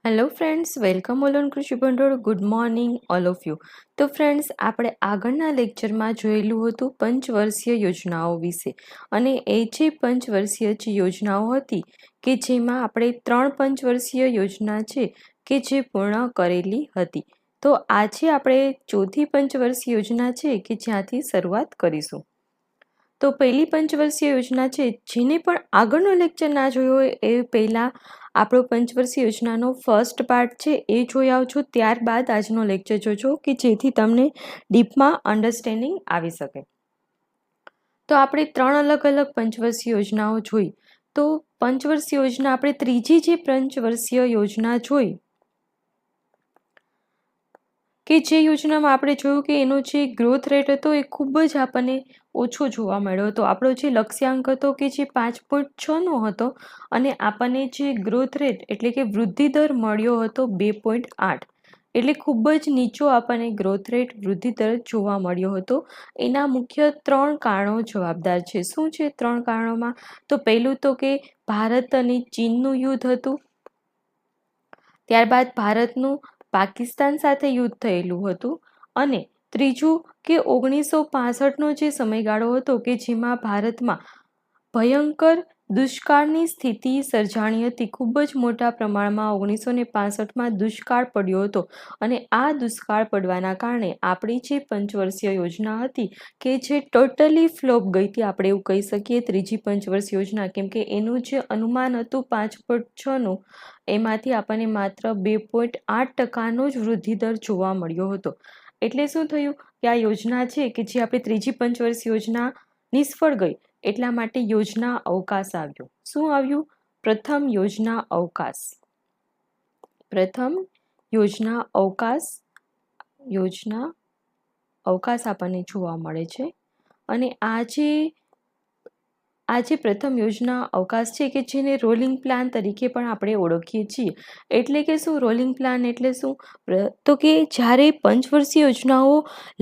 Hello friends, welcome all on કૃષિ ભંડોળ. Good morning all of you. તો friends, આપણે આગળના લેક્ચરમાં જોયેલું હતું પંચવર્ષીય યોજનાઓ વિશે, અને એ જે પંચવર્ષીય યોજનાઓ હતી કે જેમાં આપણે 3 પંચવર્ષીય યોજના છે કે જે પૂર્ણ કરેલી હતી. તો આજે આપણે ચોથી પંચવર્ષીય યોજના છે કે જ્યાંથી શરૂઆત કરીશું. તો પહેલી પંચવર્ષીય યોજના છે, જેને પણ આગળનો લેક્ચર ના જોયો હોય એ પહેલાં આપણો પંચવર્ષીય યોજનાનો ફર્સ્ટ પાર્ટ છે એ જોઈ આવજો. ત્યારબાદ આજનો લેક્ચર જોજો કે જેથી તમને ડીપમાં અન્ડરસ્ટેન્ડિંગ આવી શકે. તો આપણે 3 અલગ અલગ પંચવર્ષીય યોજનાઓ જોઈ. તો પંચવર્ષીય યોજના આપણે ત્રીજી જે પંચવર્ષીય યોજના જોઈ કે જે યોજનામાં આપણે જોયું કે એનો જે ગ્રોથ રેટ હતો એ ખૂબ જ આપણને ઓછો જોવા મળ્યો હતો. આપણો જે લક્ષ્યાંક હતો કે જે 5.6નો હતો અને આપણને જે ગ્રોથ રેટ એટલે કે વૃદ્ધિ દર મળ્યો હતો 2.8. એટલે ખૂબ જ નીચો આપણને ગ્રોથ રેટ વૃદ્ધિ દર જોવા મળ્યો હતો. એના મુખ્ય 3 કારણો જવાબદાર છે. શું છે 3 કારણોમાં? તો પહેલું તો કે ભારત અને ચીનનું યુદ્ધ હતું. ત્યારબાદ ભારતનું પાકિસ્તાન સાથે યુદ્ધ થયેલું હતું. અને ત્રીજું કે 1965નો જે સમયગાળો હતો કે જેમાં ભારતમાં ભયંકર દુષ્કાળની સ્થિતિ સર્જાણી હતી. ખૂબ જ મોટા પ્રમાણમાં 1965માં દુષ્કાળ પડ્યો હતો. અને આ દુષ્કાળ પડવાના કારણે આપણી જે પંચવર્ષીય યોજના હતી કે જે ટોટલી ફ્લોપ ગઈ હતી, આપણે એવું કહી શકીએ ત્રીજી પંચવર્ષીય યોજના, કેમ કે એનું જે અનુમાન હતું 5.6નું, એમાંથી આપણને માત્ર 2.8%નો જ વૃદ્ધિ દર જોવા મળ્યો હતો. એટલે શું થયું કે આ યોજના છે કે જે આપણી ત્રીજી પંચવર્ષીય યોજના નિષ્ફળ ગઈ. એટલા માટે યોજના અવકાશ આવ્યો. શું આવ્યું? પ્રથમ યોજના અવકાશ. પ્રથમ યોજના અવકાશ આપણને જોવા મળે છે. અને આ જે પ્રથમ યોજના અવકાશ છે કે જેને રોલિંગ પ્લાન તરીકે પણ આપણે ઓળખીએ છીએ. એટલે કે શું રોલિંગ પ્લાન એટલે શું? તો કે જ્યારે પંચવર્ષીય યોજનાઓ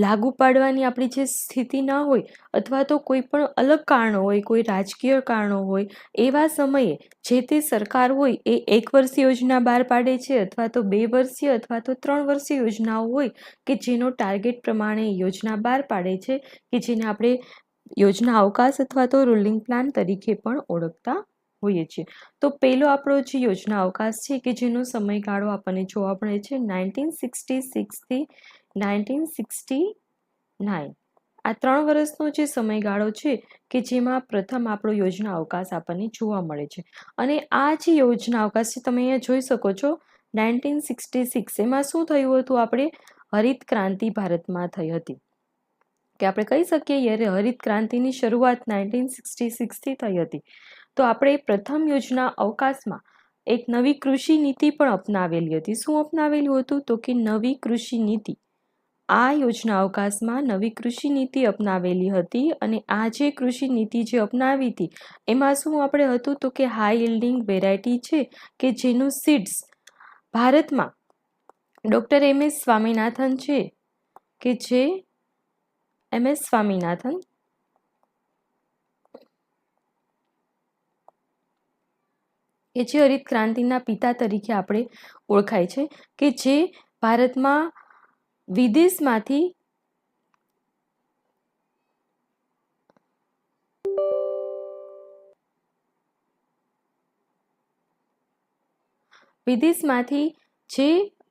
લાગુ પાડવાની આપણી જે સ્થિતિ ના હોય અથવા તો કોઈ પણ અલગ કારણો હોય, કોઈ રાજકીય કારણો હોય, એવા સમયે જે તે સરકાર હોય એ 1 વર્ષીય યોજના બહાર પાડે છે અથવા તો 2 વર્ષીય અથવા તો 3 વર્ષીય યોજનાઓ હોય કે જેનો ટાર્ગેટ પ્રમાણે યોજના બહાર પાડે છે કે જેને આપણે યોજના અવકાશ અથવા તો રોલિંગ પ્લાન તરીકે પણ ઓળખતા હોઈએ છીએ. તો પહેલો આપણો જે યોજના અવકાશ છે કે જેનો સમયગાળો આપણને જોવા મળે છે 1966 થી 1969. આ 3 વર્ષનો જે સમયગાળો છે કે જેમાં પ્રથમ આપણો યોજના અવકાશ આપણને જોવા મળે છે. અને આ જે યોજના અવકાશ છે તમે અહીંયા જોઈ શકો છો 1966. એમાં શું થયું હતું? આપણે હરિત ક્રાંતિ ભારતમાં થઈ હતી. કે આપણે કહી શકીએ હરિત ક્રાંતિની શરૂઆત 1966થી થઈ હતી. તો આપણે પ્રથમ યોજના અવકાશમાં એક નવી કૃષિ નીતિ પણ અપનાવેલી હતી. શું અપનાવેલું હતું? તો કે નવી કૃષિ નીતિ. આ યોજના અવકાશમાં નવી કૃષિ નીતિ અપનાવેલી હતી. અને આ જે કૃષિ નીતિ જે અપનાવી હતી એમાં શું આપણે હતું? તો કે હાઈ યીલ્ડિંગ વેરાયટી છે કે જેનું સીડ્સ ભારતમાં ડૉક્ટર MS સ્વામીનાથન છે કે જે MS સ્વામીનાથન કે જે હરિત ક્રાંતિના પિતા તરીકે આપણે ઓળખાય છે કે જે ભારતમાં વિદેશમાંથી જે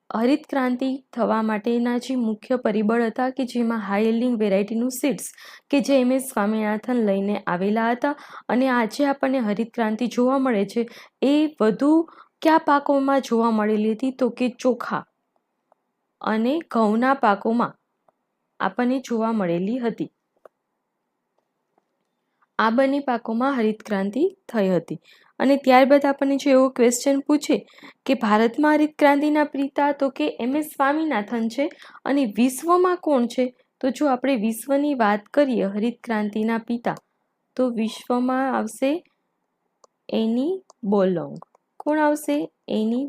હરિત ક્રાંતિ થવા માટેના જે મુખ્ય પરિબળ હતા કે જેમાં હાઈ યીલ્ડિંગ વેરાયટીનું સીડ્સ કે જે MS સ્વામીનાથન લઈને આવેલા હતા. અને આજે આપણને હરિત ક્રાંતિ જોવા મળે છે એ વધુ કયા પાકોમાં જોવા મળેલી હતી? તો કે ચોખા અને ઘઉંના પાકોમાં આપણને જોવા મળેલી હતી. આ બંને પાકોમાં હરિત ક્રાંતિ થઈ હતી. અને ત્યારબાદ આપણને જો એવો ક્વેશ્ચન પૂછે કે ભારતમાં હરિત ક્રાંતિના પિતા તો કે MS સ્વામીનાથન છે અને વિશ્વમાં કોણ છે? તો જો આપણે વિશ્વની વાત કરીએ હરિત ક્રાંતિના પિતા, તો વિશ્વમાં આવશે એની બોરલોંગ. કોણ આવશે? એની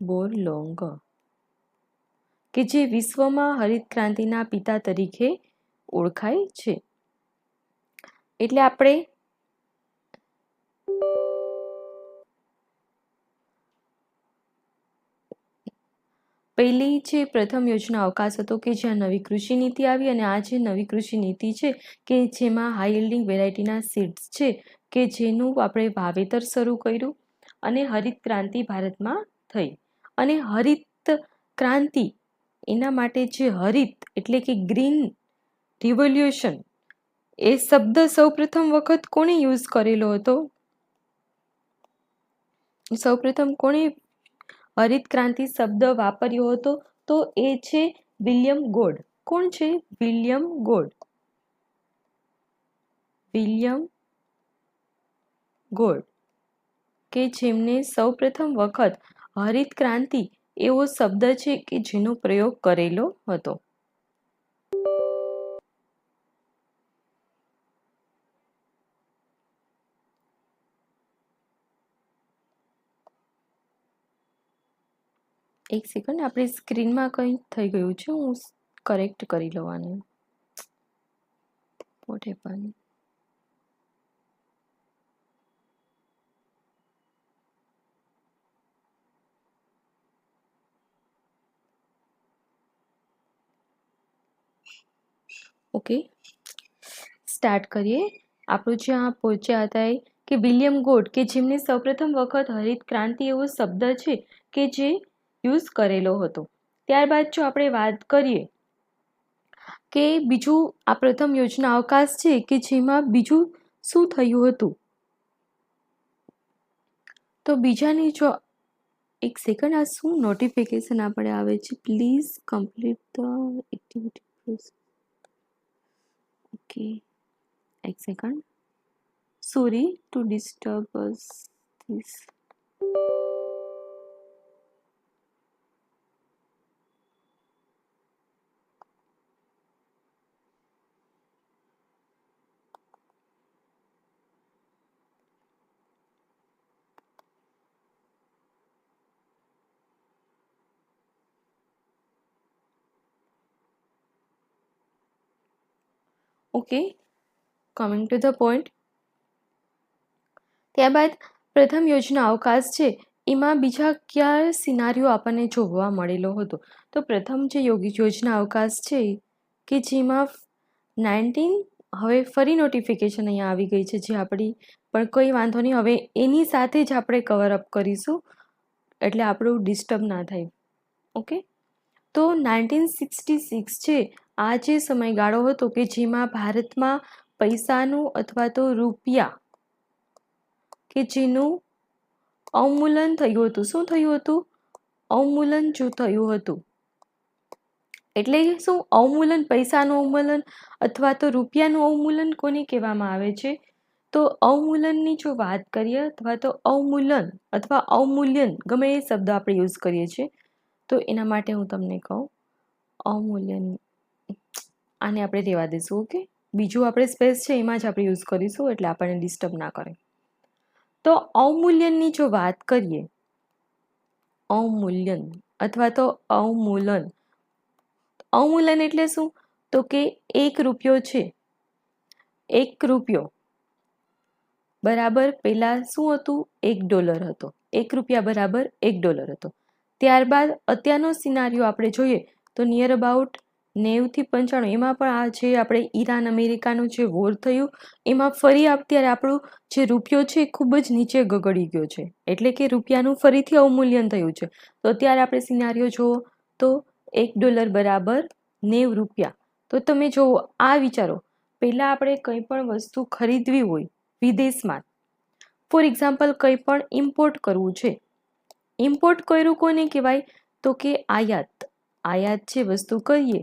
બોરલોંગ. કે જે વિશ્વમાં હરિત ક્રાંતિના પિતા તરીકે ઓળખાય છે. એટલે આપણે પહેલી જે પ્રથમ યોજના અવકાશ હતો કે જ્યાં નવી કૃષિ નીતિ આવી, અને આ જે નવી કૃષિ નીતિ છે કે જેમાં હાઈ યીલ્ડિંગ વેરાયટીના સીડ્સ છે કે જેનું આપણે વાવેતર શરૂ કર્યું, અને હરિત ક્રાંતિ ભારતમાં થઈ. અને હરિત ક્રાંતિ એના માટે જે હરિત એટલે કે ગ્રીન રિવોલ્યુશન એ શબ્દ સૌપ્રથમ વખત કોણે યુઝ કરેલો હતો? સૌપ્રથમ કોણે હરિત ક્રાંતિ શબ્દ વાપર્યો હતો? તો એ છે વિલિયમ ગોડ. કોણ છે? William God. વિલિયમ ગોડ કે જેમને સૌપ્રથમ વખત હરિત ક્રાંતિ એવો શબ્દ છે કે જેનો પ્રયોગ કરેલો હતો. એક સેકન્ડ, આપણી સ્ક્રીનમાં કંઈ થઈ ગયું છે, હું કરેક્ટ કરી લઉં આને. What happen? ઓકે, સ્ટાર્ટ કરીએ. આપણું જ્યાં પહોંચ્યા હતા એ કે વિલિયમ ગોડ કે જેમને સૌપ્રથમ વખત હરિત ક્રાંતિ એવો શબ્દ છે કે જે યુઝ કરેલો હતો. ત્યારબાદ જો આપણે વાત કરીએ કે બીજું આ પ્રથમ યોજના અવકાશ છે કે જેમાં બીજું શું થયું હતું, તો બીજાની જો એક સેકન્ડ, આ શું નોટિફિકેશન આપણે આવે છે? Please complete the activity. Okay, એક second. Sorry to disturb us this. Okay, coming to the point. ત્યારબાદ પ્રથમ યોજના અવકાશ છે એમાં બીજા કયા સિનારીઓ આપણને જોવા મળેલો હતો? તો પ્રથમ જે યોજના અવકાશ છે કે જેમાં 19, હવે ફરી નોટિફિકેશન અહીંયા આવી ગઈ છે જે આપણી, પણ કોઈ વાંધો નહીં, હવે એની સાથે જ આપણે કવર અપ કરીશું એટલે આપણું ડિસ્ટર્બ ના થાય. ઓકે, તો 1966 છે આ જે સમયગાળો હતો કે જેમાં ભારતમાં પૈસાનું અથવા તો રૂપિયા કે જેનું અવમૂલન થયું હતું. શું થયું હતું? અવમૂલન જો થયું હતું. એટલે શું અવમૂલન? પૈસાનું અવમૂલન અથવા તો રૂપિયાનું અવમૂલન કોને કહેવામાં આવે છે? તો અવમૂલનની જો વાત કરીએ અથવા તો અવમૂલન અથવા અવમૂલ્યન, ગમે એ શબ્દ આપણે યુઝ કરીએ છીએ, તો એના માટે હું તમને કહું અવમૂલ્યન, આને આપણે રહેવા દઈશું. ઓકે, બીજું આપણે સ્પેસ છે એમાં જ આપણે યુઝ કરીશું એટલે આપણને ડિસ્ટર્બ ના કરે. તો અવમૂલ્યનની જો વાત કરીએ, અવમૂલ્યન અથવા તો અવમૂલન, અવમૂલન એટલે શું? તો કે 1 રૂપિયો છે, 1 રૂપિયો બરાબર પહેલા શું હતું? $1 હતો. 1 રૂપિયા બરાબર $1 હતો. ત્યારબાદ અત્યારનો સિનારીઓ આપણે જોઈએ તો નિયર અબાઉટ 90 થી 95, એમાં પણ આ જે આપણે ઈરાન અમેરિકાનું જે વોર થયું એમાં ફરી અત્યારે આપણું જે રૂપિયો છે એ ખૂબ જ નીચે ગગડી ગયો છે, એટલે કે રૂપિયાનું ફરીથી અવમૂલ્યન થયું છે. તો અત્યારે આપણે સિનારીઓ જુઓ તો $1 બરાબર 90 રૂપિયા. તો તમે જુઓ, આ વિચારો, પહેલાં આપણે કંઈ પણ વસ્તુ ખરીદવી હોય વિદેશમાં, ફોર એક્ઝામ્પલ કંઈ પણ ઇમ્પોર્ટ કરવું છે, ઇમ્પોર્ટ કર્યું કોને કહેવાય? તો કે આયાત. આયાત જે વસ્તુ કરીએ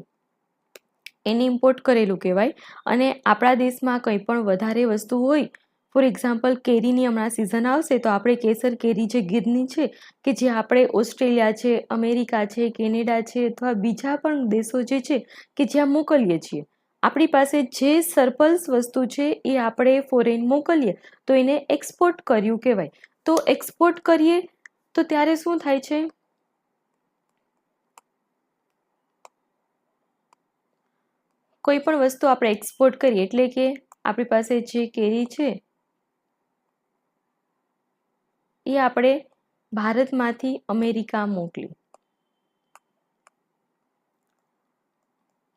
એને ઇમ્પોર્ટ કરેલું કહેવાય. અને આપણા દેશમાં કંઈ પણ વધારે વસ્તુ હોય, ફોર એક્ઝામ્પલ કેરીની હમણાં સિઝન આવશે તો આપણે કેસર કેરી જે ગીરની છે કે જે આપણે ઓસ્ટ્રેલિયા છે, અમેરિકા છે, કેનેડા છે અથવા બીજા પણ દેશો જે છે કે જ્યાં મોકલીએ છીએ, આપણી પાસે જે સરપ્લસ વસ્તુ છે એ આપણે ફોરેન મોકલીએ તો એને એક્સપોર્ટ કર્યું કહેવાય. તો એક્સપોર્ટ કરીએ તો ત્યારે શું થાય છે? કોઈ પણ વસ્તુ આપણે એક્સપોર્ટ કરીએ એટલે કે આપણી પાસે જે કેરી છે એ આપણે ભારતમાંથી અમેરિકા મોકલી.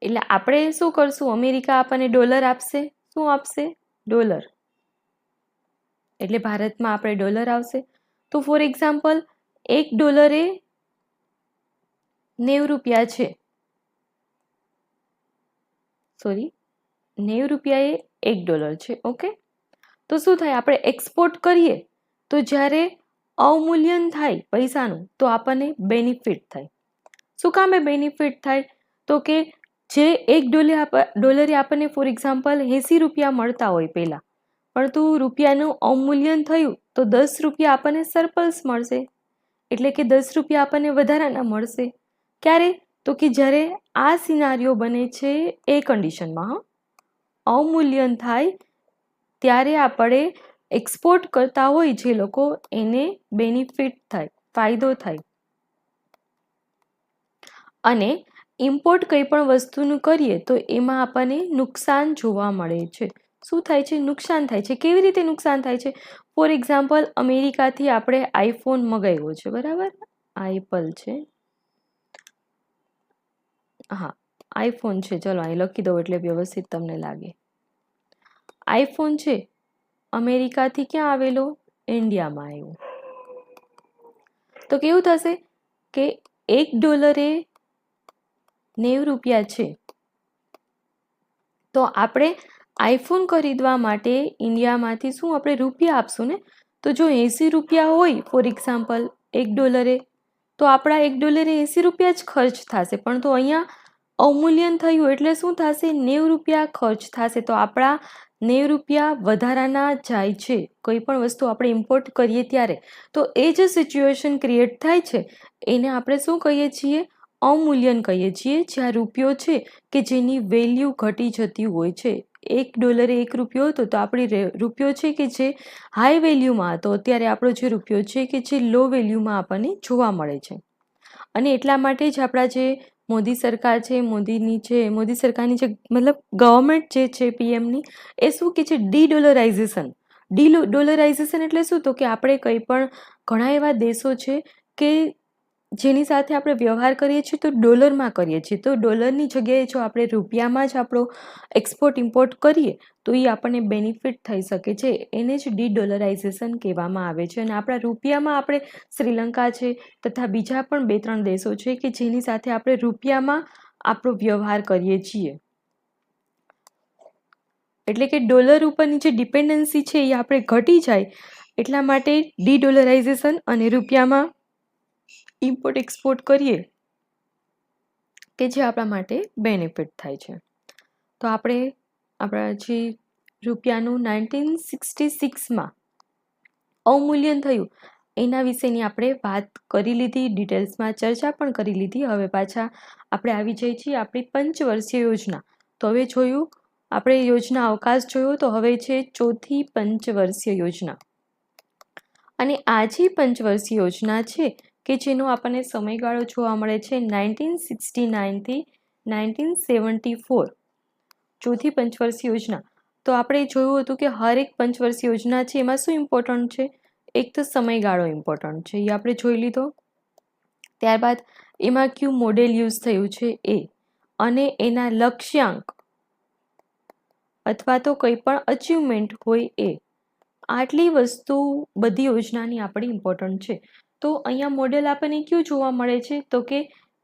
એટલે આપણે શું કરશું, અમેરિકા આપણને ડોલર આપશે, શું આપશે, ડોલર, એટલે ભારતમાં આપણે ડોલર આવશે. તો ફોર એક્ઝામ્પલ $1 એ 90 રૂપિયા છે, સોરી, 90 રૂપિયા એ $1 છે. ઓકે, તો શું થાય, આપણે એક્સપોર્ટ કરીએ તો જ્યારે અવમૂલ્યન થાય પૈસાનું તો આપણને બેનિફિટ થાય. શું કામે બેનિફિટ થાય, તો કે જે $1 આપણને ફોર એક્ઝામ્પલ 80 રૂપિયા મળતા હોય પહેલાં, પરંતુ રૂપિયાનું અવમૂલ્યન થયું તો 10 રૂપિયા આપણને સરપ્લસ મળશે, એટલે કે 10 રૂપિયા આપણને વધારાના મળશે. ક્યારે, તો કે જ્યારે આ સિનારીઓ બને છે એ કન્ડિશનમાં, અવમૂલ્યન થાય ત્યારે આપણે એક્સપોર્ટ કરતા હોય જે લોકો, એને બેનિફિટ થાય, ફાયદો થાય. અને ઇમ્પોર્ટ કંઈ પણ વસ્તુનું કરીએ તો એમાં આપણને નુકસાન જોવા મળે છે. શું થાય છે, નુકસાન થાય છે. કેવી રીતે નુકસાન થાય છે, ફોર એક્ઝામ્પલ અમેરિકાથી આપણે આઈફોન મંગાવ્યો છે, બરાબર, આઈપલ છે, હા આઈફોન છે, ચલો અહીં લખી દઉં એટલે વ્યવસ્થિત તમને લાગે. આઈફોન છે, અમેરિકાથી ક્યાં આવેલો, ઇન્ડિયામાં આવ્યો. તો કેવું થશે કે $1 એ 90 રૂપિયા છે, તો આપણે આઈફોન ખરીદવા માટે ઇન્ડિયામાંથી શું આપણે રૂપિયા આપશું ને, તો જો 80 રૂપિયા હોય ફોર એક્ઝામ્પલ $1 તો આપણા $1 એ 80 રૂપિયા જ ખર્ચ થશે, પણ તો અહીંયા અવમૂલ્યન થયું એટલે શું થશે, 90 રૂપિયા ખર્ચ થશે. તો આપણા 90 રૂપિયા વધારાના જાય છે કોઈ પણ વસ્તુ આપણે ઇમ્પોર્ટ કરીએ ત્યારે. તો એ જે સિચ્યુએશન ક્રિએટ થાય છે એને આપણે શું કહીએ છીએ, અવમૂલ્યન કહીએ છીએ. જ્યાં રૂપિયો છે કે જેની વેલ્યુ ઘટી જતી હોય છે, $1 એ 1 રૂપિયો હતો તો આપણી રૂપિયો છે કે જે હાઈ વેલ્યુમાં હતો, અત્યારે આપણો જે રૂપિયો છે કે જે લો વેલ્યુમાં આપણને જોવા મળે છે. અને એટલા માટે જ આપણા જે મોદી સરકાર છે, મોદી સરકારની જે મતલબ ગવર્મેન્ટ જે છે પીએમની, એ શું કે છે, ડી-ડોલરાઇઝેશન. ડી-ડોલરાઇઝેશન એટલે શું, તો કે આપણે કંઈ પણ ઘણા એવા દેશો છે કે જેની સાથે આપણે વ્યવહાર કરીએ છીએ તો ડોલરમાં કરીએ છીએ, તો ડોલરની જગ્યાએ જો આપણે રૂપિયામાં જ આપણો એક્સપોર્ટ ઇમ્પોર્ટ કરીએ તો એ આપણને બેનિફિટ થઈ શકે છે. એને જ ડી-ડોલરાઇઝેશન કહેવામાં આવે છે. અને આપણા રૂપિયામાં આપણે શ્રીલંકા છે તથા બીજા પણ 2-3 દેશો છે કે જેની સાથે આપણે રૂપિયામાં આપણો વ્યવહાર કરીએ છીએ. એટલે કે ડોલર ઉપરની જે ડિપેન્ડન્સી છે એ આપણે ઘટી જાય, એટલા માટે ડી-ડોલરાઇઝેશન અને રૂપિયામાં ઇમ્પોર્ટ એક્સપોર્ટ કરીએ કે જે આપણા માટે બેનિફિટ થાય છે. તો આપણે આપણા જે રૂપિયાનું 1966માં અવમૂલ્યન થયું એના વિશેની આપણે વાત કરી લીધી, ડિટેલ્સમાં ચર્ચા પણ કરી લીધી. હવે પાછા આપણે આવી જઈએ છીએ આપણી પંચવર્ષીય યોજના. તો હવે જોયું આપણે યોજના અવકાશ જોયો, તો હવે છે ચોથી પંચવર્ષીય યોજના. અને આ જે પંચવર્ષીય યોજના છે કે જેનો આપણને સમયગાળો જોવા મળે છે 1969 થી 1974, ચોથી પંચવર્ષીય યોજના. તો આપણે જોયું હતું કે હર એક પંચવર્ષીય યોજના છે એમાં શું ઇમ્પોર્ટન્ટ છે, એક તો સમયગાળો ઇમ્પોર્ટન્ટ છે, એ આપણે જોઈ લીધો. ત્યારબાદ એમાં કયું મોડેલ યુઝ થયું છે એ, અને એના લક્ષ્યાંક અથવા તો કંઈ પણ અચીવમેન્ટ હોય એ, આટલી વસ્તુ બધી યોજનાની આપણી ઇમ્પોર્ટન્ટ છે. તો અહીંયા મોડેલ આપણને કયું જોવા મળે છે, તો કે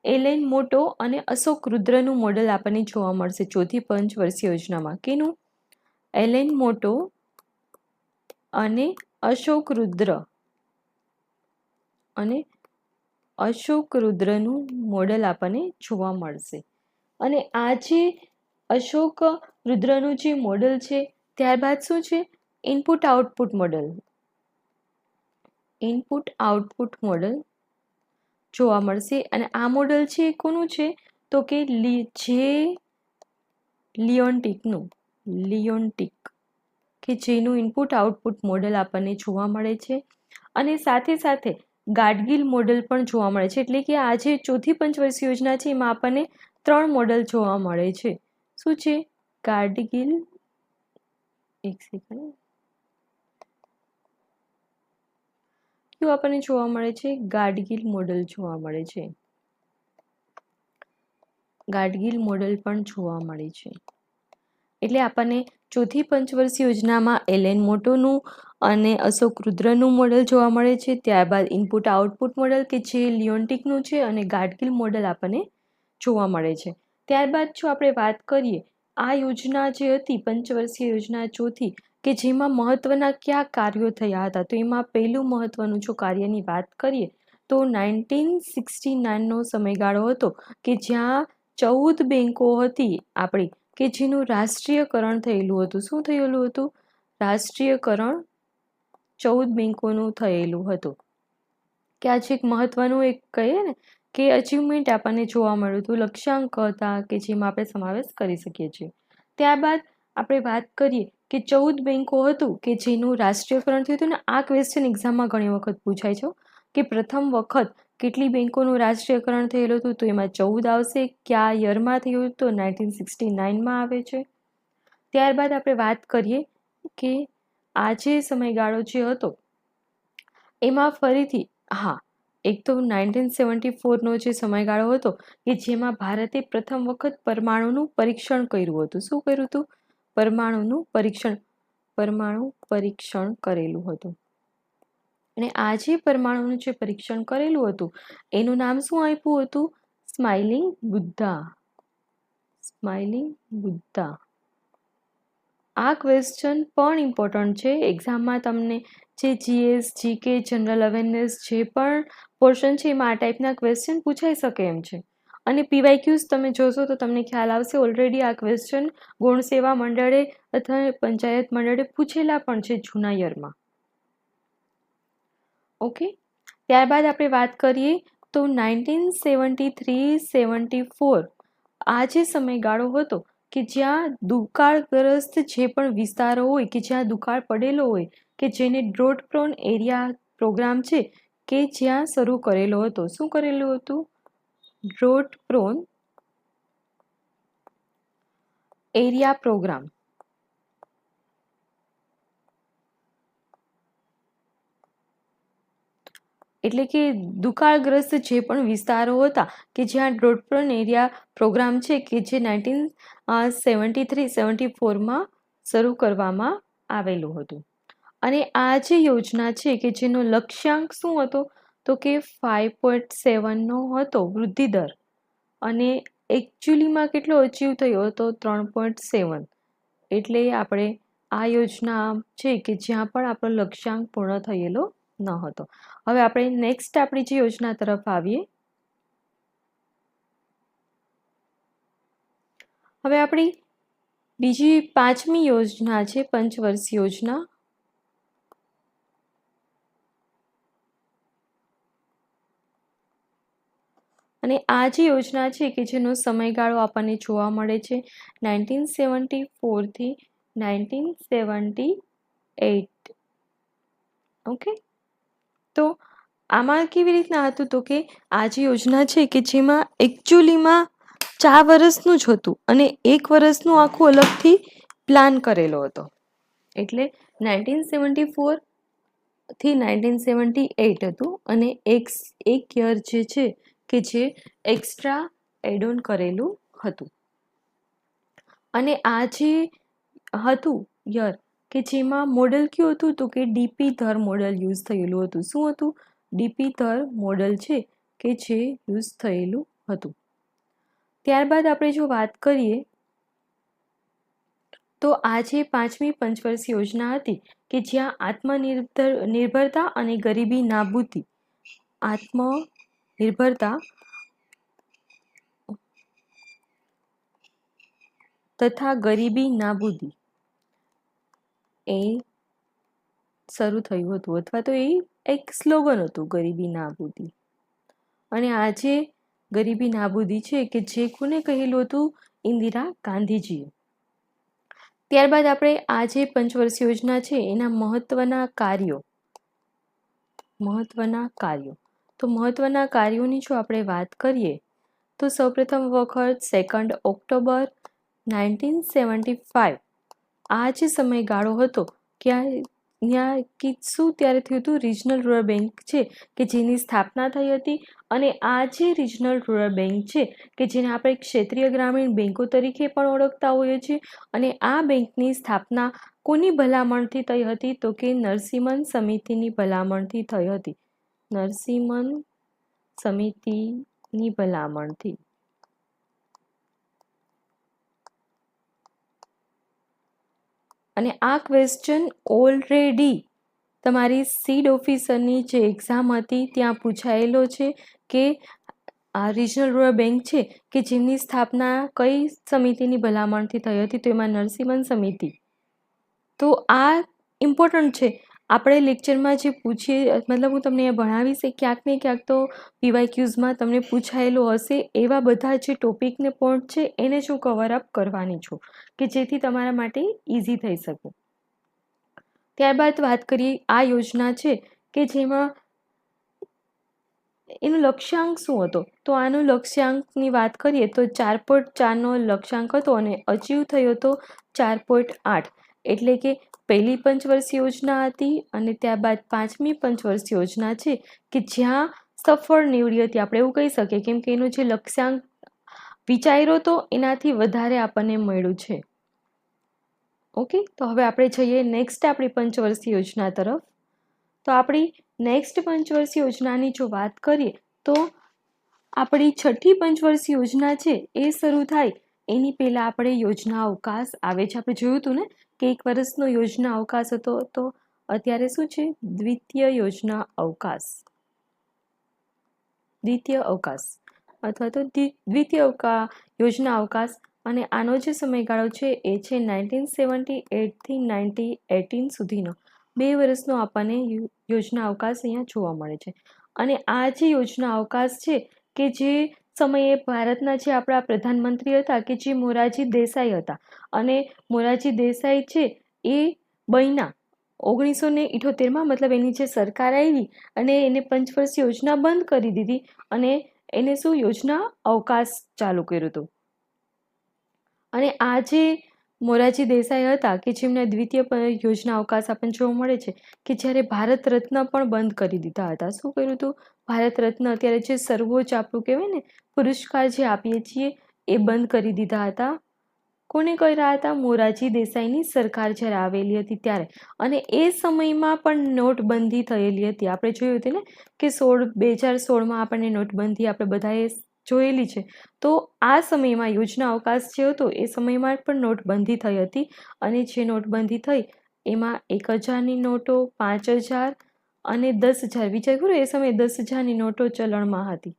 એલેન મોટો અને અશોક રુદ્રનું મોડેલ આપણને જોવા મળશે ચોથી પંચવર્ષીય યોજનામાં. કેનું, એલેન મોટો અને અશોક રુદ્રનું મોડેલ આપણને જોવા મળશે. અને આ જે અશોક રુદ્રનું જે મોડેલ છે, ત્યારબાદ શું છે, ઇનપુટ આઉટપુટ મોડેલ જોવા મળશે. અને આ મોડેલ છે એ કોનું છે, તો કે લિયોન્ટિક, કે જેનું ઇનપુટ આઉટપુટ મોડેલ આપણને જોવા મળે છે. અને સાથે સાથે ગાડગિલ મોડેલ પણ જોવા મળે છે. એટલે કે આ જે ચોથી પંચવર્ષીય યોજના છે એમાં આપણને 3 મોડેલ જોવા મળે છે. શું છે, ગાડગિલ, એક સેકન્ડ, કયું આપણને જોવા મળે છે, ગાડગિલ મોડેલ જોવા મળે છે. ગાડગીલ મોડેલ પણ જોવા મળે છે. એટલે આપણને ચોથી પંચવર્ષીય યોજનામાં એલએન મોટોનું અને અશોક રુદ્રનું મોડેલ જોવા મળે છે. ત્યારબાદ ઇનપુટ આઉટપુટ મોડેલ કે જે લિયોન્ટિકનું છે અને ગાડગીલ મોડેલ આપણને જોવા મળે છે. ત્યારબાદ જો આપણે વાત કરીએ આ યોજના જે હતી પંચવર્ષીય યોજના ચોથી કે જેમાં મહત્વના કયા કાર્યો થયા હતા, તો એમાં પહેલું મહત્વનું જો કાર્યની વાત કરીએ તો 1969નો સમયગાળો હતો કે જ્યાં 14 બેન્કો હતી આપણી કે જેનું રાષ્ટ્રીયકરણ થયેલું હતું. શું થયેલું હતું? રાષ્ટ્રીયકરણ 14 બેન્કોનું થયેલું હતું. કે આ જે એક મહત્વનું એક કહીએ ને કે અચીવમેન્ટ આપણને જોવા મળ્યું હતું, લક્ષ્યાંક હતા કે જેમાં આપણે સમાવેશ કરી શકીએ છીએ. ત્યારબાદ આપણે વાત કરીએ કે 14 બેન્કો હતું કે જેનું રાષ્ટ્રીયકરણ થયું હતું ને આ ક્વેશ્ચન એક્ઝામમાં ઘણી વખત પૂછાય છે કે પ્રથમ વખત કેટલી બેન્કોનું રાષ્ટ્રીયકરણ થયેલું હતું, તો એમાં 14 આવશે. કયા યરમાં થયું હતું? તો 1969માં આવે છે. ત્યારબાદ આપણે વાત કરીએ કે આ જે સમયગાળો જે હતો એમાં ફરીથી એક તો 1974નો જે સમયગાળો હતો કે જેમાં ભારતે પ્રથમ વખત પરમાણુનું પરીક્ષણ કર્યું હતું. શું કર્યું હતું? પરમાણુ પરીક્ષણ કરેલું હતું. અને આ જે પરમાણુનું જે પરીક્ષણ કરેલું હતું એનું નામ શું આપ્યું હતું? સ્માઇલિંગ બુદ્ધા. આ ક્વેશ્ચન પણ ઇમ્પોર્ટન્ટ છે એક્ઝામમાં. તમને જે જીએસ, જીકે, જનરલ અવેરનેસ જે પણ પોર્શન છે એમાં આ ટાઈપના ક્વેશ્ચન પૂછાઈ શકે એમ છે. અને પીવાયક્યુઝ તમે જોશો તો તમને ખ્યાલ આવશે ઓલરેડી આ ક્વેશ્ચન ગૌણ સેવા મંડળે અથવા પંચાયત મંડળે પૂછેલા પણ છે જૂના યરમાં. ઓકે. ત્યારબાદ આપણે વાત કરીએ તો 1973-74 આ જે સમયગાળો હતો કે જ્યાં દુકાળગ્રસ્ત જે પણ વિસ્તારો હોય કે જ્યાં દુકાળ પડેલો હોય કે જેને ડ્રોટ પ્રોન એરિયા પ્રોગ્રામ છે કે જ્યાં શરૂ કરેલો હતો. શું કરેલું હતું? Drought prone area programme. એટલે કે દુકાળગ્રસ્ત જે પણ વિસ્તારો હતા કે જ્યાં ડ્રોટ પ્રોન એરિયા પ્રોગ્રામ છે કે જે 1973-74માં શરૂ કરવામાં આવેલું હતું. અને આ જે યોજના છે કે જેનો લક્ષ્યાંક શું હતો તો કે 5.7નો હતો વૃદ્ધિ દર, અને એકચ્યુઅલીમાં કેટલો અચીવ થયો હતો? 3.7. એટલે આપણે આ યોજના છે કે જ્યાં પણ આપણો લક્ષ્યાંક પૂર્ણ થયેલો ન હતો. હવે આપણે નેક્સ્ટ આપણી જે યોજના તરફ આવીએ. હવે આપણી બીજી 5મી યોજના છે પંચવર્ષીય યોજના. અને આ જે યોજના છે કે જેનો સમયગાળો આપણને જોવા મળે છે 1974થી 1978. ઓકે. તો આમાં કેવી રીતના હતું તો કે આ જે યોજના છે કે જેમાં એકચ્યુઅલીમાં 4 વર્ષનું જ હતું અને 1 વર્ષનું આખું અલગથી પ્લાન કરેલો હતો. એટલે 1974થી 1978 હતું અને એક યર જે છે કે જે એક્સ્ટ્રા એડ ઓન કરેલું હતું. અને આ જે હતું યર કે જેમાં મોડેલ કયું હતું તો કે ડીપી ધર મોડેલ યુઝ થયેલું હતું. શું હતું? ડીપી ધર મોડેલ છે કે જે યુઝ થયેલું હતું. ત્યારબાદ આપણે જો વાત કરીએ તો આ જે 5મી પંચવર્ષીય યોજના હતી કે જ્યાં આત્મનિર્ભરતા અને ગરીબી નાબૂદી તથા ગરીબી નાબૂદી એ શરૂ થયું હતું, અથવા તો એ એક સ્લોગન હતું ગરીબી નાબૂદી. અને આ જે ગરીબી નાબૂદી છે કે જે કોને કહેલું હતું? ઇન્દિરા ગાંધીજીએ. ત્યારબાદ આપણે આ જે પંચવર્ષીય યોજના છે એના મહત્વના કાર્યો. તો મહત્વના કાર્યોની જો આપણે વાત કરીએ તો સૌપ્રથમ વખત 2 ઓક્ટોબર 1975 આ જે સમયગાળો હતો શું ત્યારે થયું હતું? રિજનલ રૂરલ બેંક છે કે જેની સ્થાપના થઈ હતી, અને આ જે રિજનલ રૂરલ બેંક છે કે જેને આપણે ક્ષેત્રીય ગ્રામીણ બેંકો તરીકે પણ ઓળખતા હોઈએ છીએ, અને આ બેંકની સ્થાપના કોની ભલામણથી થઈ હતી? તો કે નરસિમ્હન સમિતિની ભલામણથી થઈ હતી. નરસિમ્હન સમિતિની ભલામણથી. અને આ ક્વેશ્ચન ઓલરેડી તમારી સીડ ઓફિસરની જે એક્ઝામ હતી ત્યાં પૂછાયેલો છે કે આ રિજનલ રૂરલ બેંક છે કે જેમની સ્થાપના કઈ સમિતિની ભલામણથી થઈ હતી? તો એમાં નરસિમ્હન સમિતિ. તો આ ઇમ્પોર્ટન્ટ છે. આપણે લેક્ચરમાં જે પૂછીએ, મતલબ હું તમને ભણાવીશ, ક્યાંક ને ક્યાંક તો પીવાયક્યુઝમાં તમને પૂછાયેલો હશે. એવા બધા જે ટોપિકને પોઈન્ટ છે એને જ હું કવર અપ કરવાની છું કે જેથી તમારા માટે ઇઝી થઈ શકે. ત્યારબાદ વાત કરીએ આ યોજના છે કે જેમાં એનો લક્ષ્યાંક શું હતો? તો આનો લક્ષ્યાંકની વાત કરીએ તો 4.4નો લક્ષ્યાંક હતો અને અચીવ થયો હતો 4.8. એટલે કે પહેલી પંચવર્ષ યોજના હતી અને ત્યારબાદ 5મી પંચવર્ષ યોજના છે કે જ્યાં સફળ નીવડી હતી, આપણે એવું કહી શકીએ, કેમ કે એનો જે લક્ષ્યાંક વિચાર્યો હતો એનાથી વધારે આપણને મળ્યું છે. ઓકે, તો હવે આપણે જઈએ નેક્સ્ટ આપણી પંચવર્ષીય યોજના તરફ. તો આપણી નેક્સ્ટ પંચવર્ષીય યોજનાની જો વાત કરીએ તો આપણી છઠ્ઠી પંચવર્ષીય યોજના છે એ શરૂ થાય એની પહેલાં આપણે યોજના અવકાશ આવે છે. આપણે જોયું હતું ને કે 1 વર્ષનો યોજના અવકાશ હતો, તો અત્યારે શું છે? દ્વિતીય યોજના અવકાશ. દ્વિતીય અવકાશ અથવા તો દ્વિતીય યોજના અવકાશ. અને આનો જે સમયગાળો છે એ છે 1978થી 1918 સુધીનો. 2 વર્ષનો આપણને યોજના અવકાશ અહીંયા જોવા મળે છે. અને આ જે યોજના અવકાશ છે કે જે સમયે ભારતના જે આપણા પ્રધાનમંત્રી હતા કે જે મોરારજી દેસાઈ હતા, અને મોરારજી દેસાઈ છે એ બન્યા 1978માં, મતલબ એની જે સરકાર આવી અને એને પંચવર્ષ યોજના બંધ કરી દીધી અને એને શું યોજના અવકાશ ચાલુ કર્યું હતું. અને આ જે મોરારજી દેસાઈ હતા કે જેમને દ્વિતીય યોજના અવકાશ આપણને જોવા મળે છે કે જ્યારે ભારત રત્ન પણ બંધ કરી દીધા હતા. શું કર્યું હતું? ભારત રત્ન, અત્યારે જે સર્વોચ્ચ આપણું કહેવાય ને પુરસ્કાર જે આપીએ છીએ, એ બંધ કરી દીધા હતા. કોને કર્યા હતા? મોરારજી દેસાઈની સરકાર જ્યારે આવેલી હતી ત્યારે. અને એ સમયમાં પણ નોટબંધી થયેલી હતી. આપણે જોયું હતું ને કે 2016માં આપણને નોટબંધી આપણે બધાએ જોયેલી છે. તો આ સમયમાં યોજના અવકાશ જે હતો એ સમયમાં પણ નોટબંધી થઈ હતી. અને જે નોટબંધી થઈ એમાં 1000ની નોટો, 5000 અને 10,000, વિચાર કરો એ સમયે 10,000ની નોટો ચલણમાં હતી.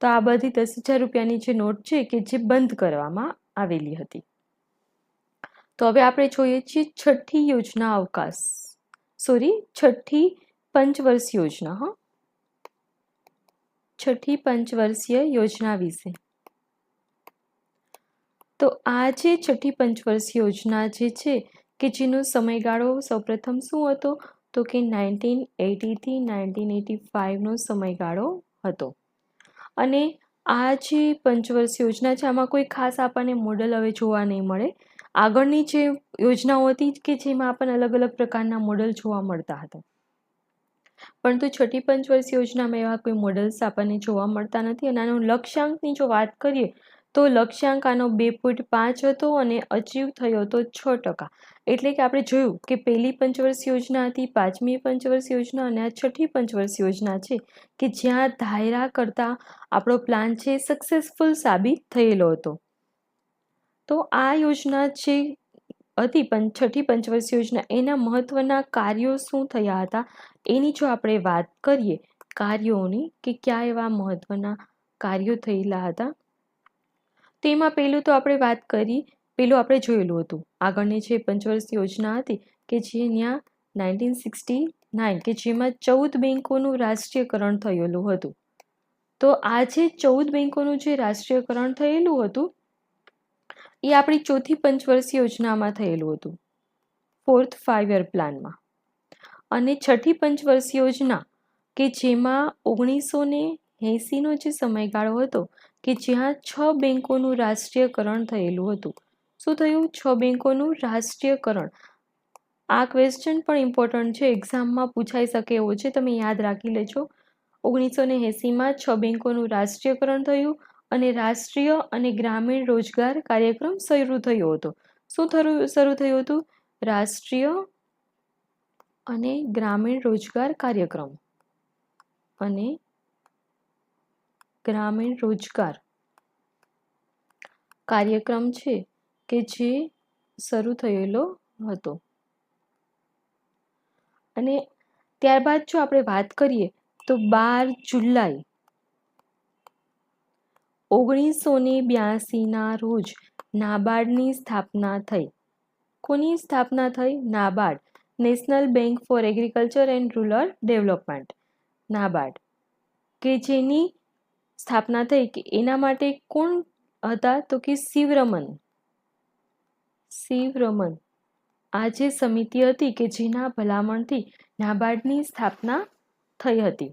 તો આ બધી 10,000 રૂપિયાની જે નોટ છે કે જે બંધ કરવામાં આવેલી હતી. તો હવે આપણે જોઈએ છીએ છઠ્ઠી યોજના અવકાશ, છઠ્ઠી પંચવર્ષ યોજના. છઠ્ઠી પંચવર્ષીય યોજના વિશે. તો આ જે છઠ્ઠી પંચવર્ષ યોજના જે છે કે જેનો સમયગાળો સૌપ્રથમ શું હતો? તો કે 1980થી 1985નો સમયગાળો હતો. અને આ જે પંચવર્ષ યોજના છે આમાં કોઈ ખાસ આપણને મોડલ હવે જોવા નહીં મળે. આગળની જે યોજનાઓ હતી કે જેમાં આપણને અલગ અલગ પ્રકારના મોડલ જોવા મળતા હતા, પરંતુ છઠ્ઠી પંચવર્ષ યોજનામાં એવા કોઈ મોડલ્સ આપણને જોવા મળતા નથી. અને આનો લક્ષ્યાંકની જો વાત કરીએ તો લક્ષ્યાંક આનો 2.5 હતો અને અચીવ થયો હતો 6%. એટલે કે આપણે જોયું કે પહેલી પંચવર્ષ યોજના હતી, 5મી પંચવર્ષ યોજના અને આ છઠ્ઠી પંચવર્ષ યોજના છે કે જ્યાં ધાર્યા કરતાં આપણો પ્લાન છે સક્સેસફુલ સાબિત થયેલો હતો. તો આ યોજના જે હતી છઠ્ઠી પંચવર્ષ યોજના, એના મહત્વના કાર્યો શું થયા હતા એની જો આપણે વાત કરીએ, કાર્યોની કે કયા એવા મહત્વના કાર્યો થયેલા હતા, તેમાં પહેલું તો આપણે વાત કરી, પેલું આપણે જોયેલું હતું આગળની જે પંચવર્ષ યોજના હતી કે જે ત્યાં 1969 કે જેમાં 14 બેંકોનું રાષ્ટ્રીયકરણ થયેલું હતું. તો આ જે 14 બેંકોનું જે રાષ્ટ્રીયકરણ થયેલું હતું એ આપણી ચોથી પંચવર્ષ યોજનામાં થયેલું હતું, 4th 5-year પ્લાનમાં. અને છઠ્ઠી પંચવર્ષ યોજના કે જેમાં 1980નો જે સમયગાળો હતો કે જ્યાં 6 બેંકોનું રાષ્ટ્રીયકરણ થયેલું હતું. શું થયું? 6 બેંકોનું રાષ્ટ્રીયકરણ. આ ક્વેશ્ચન પણ ઇમ્પોર્ટન્ટ છે, એક્ઝામમાં પૂછાઈ શકે એવો છે, તમે યાદ રાખી લેજો. 1980માં 6 બેંકોનું રાષ્ટ્રીયકરણ થયું અને રાષ્ટ્રીય અને ગ્રામીણ રોજગાર કાર્યક્રમ શરૂ થયો હતો. શું શરૂ થયું હતું? રાષ્ટ્રીય અને ગ્રામીણ રોજગાર કાર્યક્રમ અને ગ્રામીણ રોજગાર કાર્યક્રમ છે કે જે શરૂ થયેલો હતો. અને ત્યારબાદ જો આપણે વાત કરીએ તો 12 જુલાઈ 1982ના રોજ નાબાર્ડની સ્થાપના થઈ. કોની સ્થાપના થઈ? NABARD, national bank four agriculture and rural development, NABARD, કે જેની સ્થાપના થઈ કે એના માટે કોણ હતા? તો કે શિવરમન. આ જે સમિતિ હતી કે જેના ભલામણથી નાબાર્ડની સ્થાપના થઈ હતી.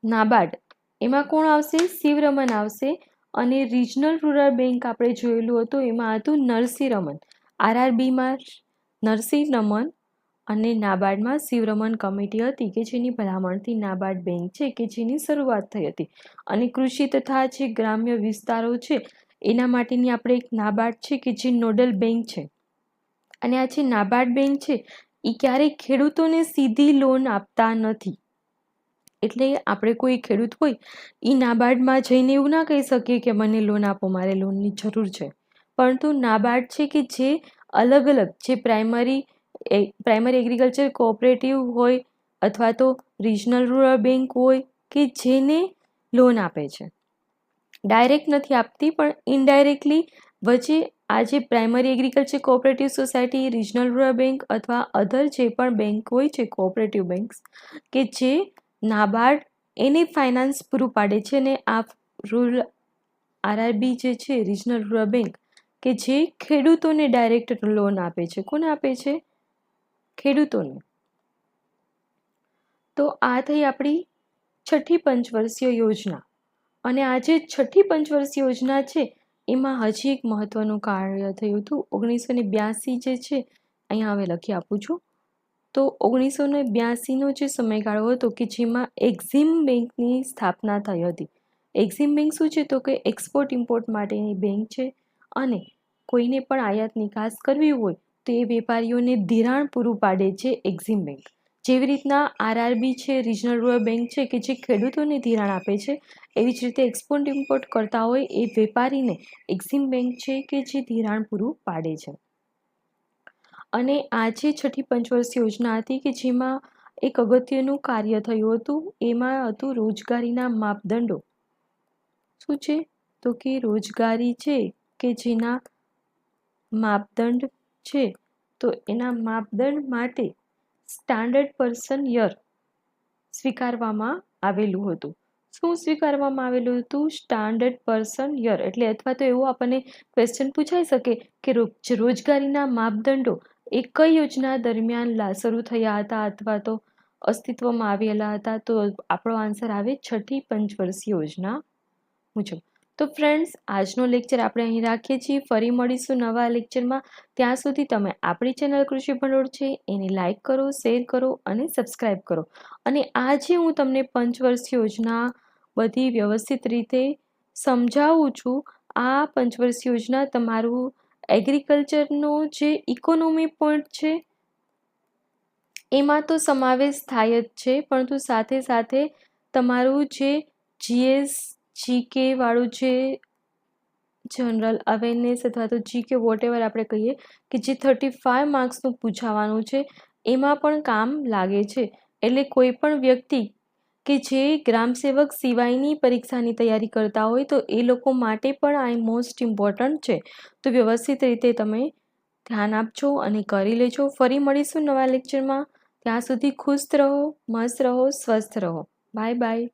નાબાર્ડ એમાં કોણ આવશે? શિવરમન આવશે. અને રિજનલ રૂરલ બેંક આપણે જોયેલું હતું, એમાં હતું નરસિંહ. આરઆરબીમાં નરસિંહ અને નાબાર્ડમાં શિવરમન કમિટી હતી કે જેની ભલામણથી નાબાર્ડ બેંક છે કે જેની શરૂઆત થઈ હતી. અને કૃષિ તથા જે ગ્રામ્ય વિસ્તારો છે એના માટેની આપણે એક નાબાર્ડ છે કે જે નોડલ બેંક છે. અને આ જે નાબાર્ડ બેંક છે એ ક્યારેય ખેડૂતોને સીધી લોન આપતા નથી. એટલે આપણે કોઈ ખેડૂત હોય એ નાબાર્ડમાં જઈને એવું ના કહી શકીએ કે મને લોન આપો, મારે લોનની જરૂર છે. પરંતુ નાબાર્ડ છે કે જે અલગ અલગ જે પ્રાઇમરી એગ્રીકલ્ચર કોઓપરેટિવ હોય અથવા તો રિજનલ રૂરલ બેંક હોય કે જેને લોન આપે છે. ડાયરેક્ટ નથી આપતી પણ ઇનડાયરેક્ટલી વચ્ચે આ જે primary agriculture cooperative society, regional rural bank અથવા અધર જે પણ બેંક હોય છે કોઓપરેટિવ બેંક્સ કે જે નાબાર્ડ એને ફાઇનાન્સ પૂરું પાડે છે. અને આ આરઆરબી જે છે રિજનલ રૂરલ બેંક કે જે ખેડૂતોને ડાયરેક્ટ લોન આપે છે. કોને આપે છે? ખેડૂતોને. તો આ થઈ આપણી છઠ્ઠી પંચવર્ષીય યોજના. અને આ જે છઠ્ઠી પંચવર્ષીય યોજના છે એમાં હજી એક મહત્વનું કાર્ય થયું હતું. 1982 જે છે અહીંયા હવે લખી આપું છું. તો 1982નો જે સમયગાળો હતો કે જેમાં એક્ઝિમ બેંકની સ્થાપના થઈ હતી. એક્ઝિમ બેંક શું છે? તો કે એક્સપોર્ટ ઇમ્પોર્ટ માટેની બેંક છે. અને કોઈને પણ આયાત નિકાસ કરવી હોય તો એ વેપારીઓને ધિરાણ પૂરું પાડે છે એક્ઝિમ બેંક. જેવી રીતના આરઆરબી છે, રિજનલ રૂરલ બેંક છે કે જે ખેડૂતોને ધિરાણ આપે છે, એવી જ રીતે એક્સપોર્ટ ઇમ્પોર્ટ કરતા હોય એ વેપારીને એક્ઝિમ બેંક છે કે જે ધિરાણ પૂરું પાડે છે. અને આ જે છઠ્ઠી પંચવર્ષીય યોજના હતી કે જેમાં એક અગત્યનું કાર્ય થયું હતું, એમાં હતું રોજગારીના માપદંડો. શું છે? તો કે રોજગારી છે કે જેના માપદંડ છે તો એના માપદંડ માટે સ્ટાન્ડર્ડ પર્સન યર સ્વીકારવામાં આવેલું હતું. શું સ્વીકારવામાં આવેલું હતું? Standard person year. એટલે અથવા તો એવું આપણને ક્વેશ્ચન પૂછાઈ શકે કે રોજગારીના માપદંડો એ કઈ યોજના દરમિયાન શરૂ થયા હતા અથવા તો અસ્તિત્વમાં આવેલા હતા? તો આપણો આન્સર આવે છઠ્ઠી પંચવર્ષીય યોજના મુજબ. તો ફ્રેન્ડ્સ, આજનો લેક્ચર આપણે અહીં રાખીએ છીએ. ફરી મળીશું નવા લેક્ચરમાં. ત્યાં સુધી તમે આપણી ચેનલ કૃષિ ભંડોળ છે એને લાઈક કરો, શેર કરો અને સબસ્ક્રાઈબ કરો. અને આજે હું તમને પંચવર્ષીય યોજના બધી વ્યવસ્થિત રીતે સમજાવું છું. આ પંચવર્ષીય યોજના તમારું એગ્રીકલ્ચરનો જે ઇકોનોમી પોઈન્ટ છે એમાં તો સમાવેશ થાય જ છે, પરંતુ સાથે સાથે તમારું જે જીએસ જીકે વાળું જે જનરલ અવેરનેસ અથવા તો જીકે વોટેવર આપણે કહીએ કે જે 35 માર્ક્સનું પૂછાવાનું છે એમાં પણ કામ લાગે છે. એટલે કોઈ પણ વ્યક્તિ કે જે ગ્રામ સેવક સિવાયની પરીક્ષાની તૈયારી કરતા હોય તો એ લોકો માટે પણ આ મોસ્ટ ઇમ્પોર્ટન્ટ છે. તો વ્યવસ્થિત રીતે તમે ધ્યાન આપજો અને કરી લેજો. ફરી મળીશું નવા લેક્ચરમાં. ત્યાં સુધી ખુશ રહો, મસ્ત રહો, સ્વસ્થ રહો. Bye bye.